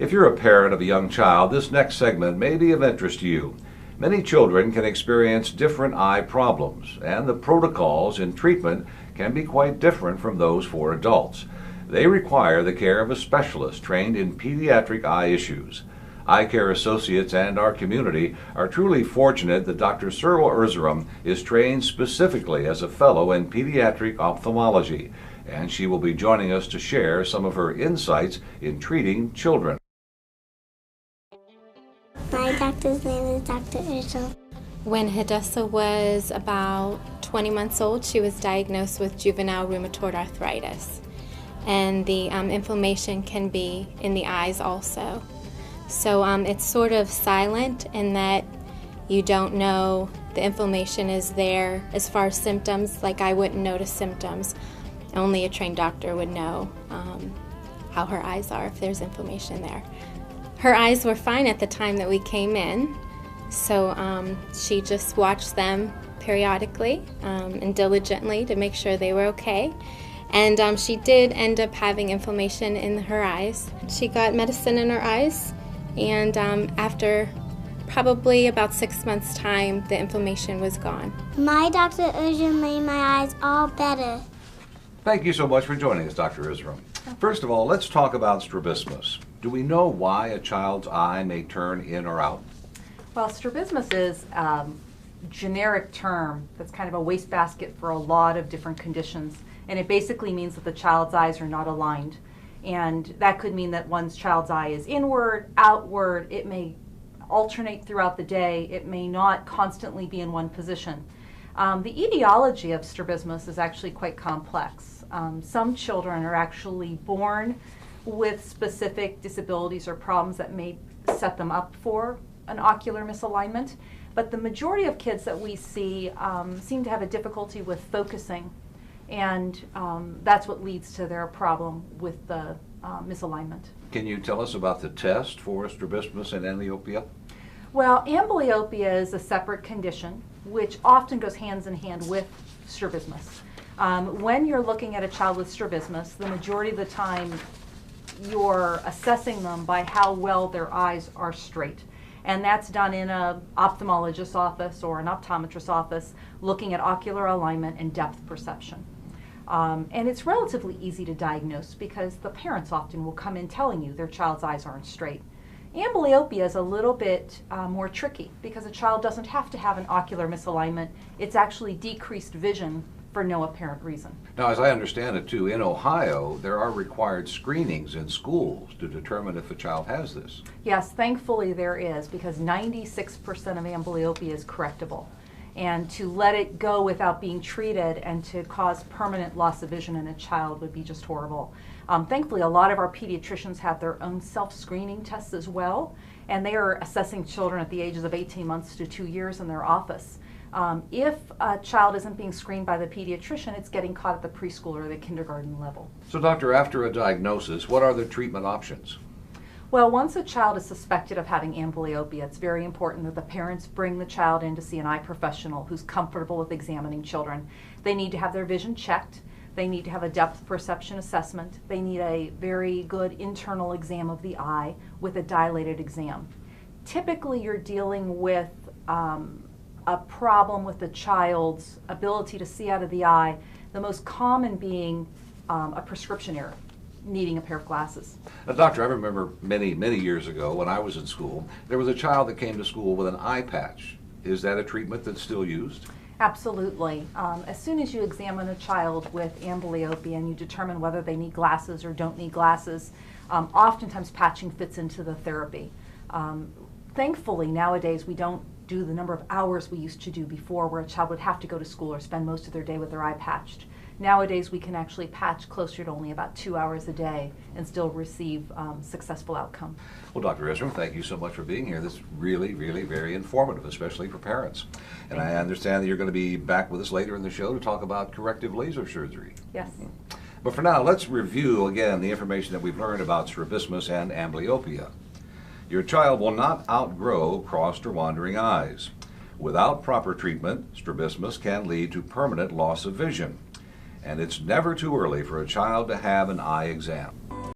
If you're a parent of a young child, this next segment may be of interest to you. Many children can experience different eye problems, and the protocols in treatment can be quite different from those for adults. They require the care of a specialist trained in pediatric eye issues. Eye care associates and our community are truly fortunate that Dr. Erzurum is trained specifically as a fellow in pediatric ophthalmology, and she will be joining us to share some of her insights in treating children. My doctor's name is Dr. Erzurum. When Hadassah was about 20 months old, she was diagnosed with juvenile rheumatoid arthritis. And the inflammation can be in the eyes also. So it's sort of silent in that you don't know the inflammation is there as far as symptoms. Like I wouldn't notice symptoms. Only a trained doctor would know how her eyes are if there's inflammation there. Her eyes were fine at the time that we came in, so she just watched them periodically and diligently to make sure they were okay. And she did end up having inflammation in her eyes. She got medicine in her eyes, and after probably about 6 months' time, the inflammation was gone. My Dr. Erzurum made my eyes all better. Thank you so much for joining us, Dr. Erzurum. First of all, let's talk about strabismus. Do we know why a child's eye may turn in or out? Well, strabismus is a generic term that's kind of a wastebasket for a lot of different conditions, and it basically means that the child's eyes are not aligned. And that could mean that one's child's eye is inward, outward, it may alternate throughout the day, it may not constantly be in one position. The etiology of strabismus is actually quite complex. Some children are actually born with specific disabilities or problems that may set them up for an ocular misalignment, but the majority of kids that we see seem to have a difficulty with focusing, and that's what leads to their problem with the misalignment. Can you tell us about the test for strabismus and amblyopia? Well, amblyopia is a separate condition which often goes hands in hand with strabismus. When you're looking at a child with strabismus, the majority of the time you're assessing them by how well their eyes are straight. And that's done in an ophthalmologist's office or an optometrist's office, looking at ocular alignment and depth perception. And it's relatively easy to diagnose because the parents often will come in telling you their child's eyes aren't straight. Amblyopia is a little bit more tricky because a child doesn't have to have an ocular misalignment. It's actually decreased vision for no apparent reason. Now, as I understand it too, in Ohio, there are required screenings in schools to determine if a child has this. Yes, thankfully there is, because 96% of amblyopia is correctable. And to let it go without being treated and to cause permanent loss of vision in a child would be just horrible. Thankfully, a lot of our pediatricians have their own self-screening tests as well, and they are assessing children at the ages of 18 months to 2 years in their office. If a child isn't being screened by the pediatrician, it's getting caught at the preschool or the kindergarten level. So, doctor, after a diagnosis, what are the treatment options? Well, once a child is suspected of having amblyopia, it's very important that the parents bring the child in to see an eye professional who's comfortable with examining children. They need to have their vision checked. They need to have a depth perception assessment. They need a very good internal exam of the eye with a dilated exam. Typically, you're dealing with a problem with the child's ability to see out of the eye, the most common being a prescription error, needing a pair of glasses. Now, doctor, I remember many years ago when I was in school, there was a child that came to school with an eye patch. Is that a treatment that's still used? Absolutely. As soon as you examine a child with amblyopia and you determine whether they need glasses or don't need glasses, oftentimes patching fits into the therapy. Thankfully, nowadays we don't do the number of hours we used to do before, where a child would have to go to school or spend most of their day with their eye patched. Nowadays we can actually patch closer to only about 2 hours a day and still receive successful outcome. Well, Dr. Erzurum, thank you so much for being here. This is really very informative, especially for parents. And I understand that you're going to be back with us later in the show to talk about corrective laser surgery. Yes. But for now, let's review again the information that we've learned about strabismus and amblyopia. Your child will not outgrow crossed or wandering eyes. Without proper treatment, strabismus can lead to permanent loss of vision. And it's never too early for a child to have an eye exam.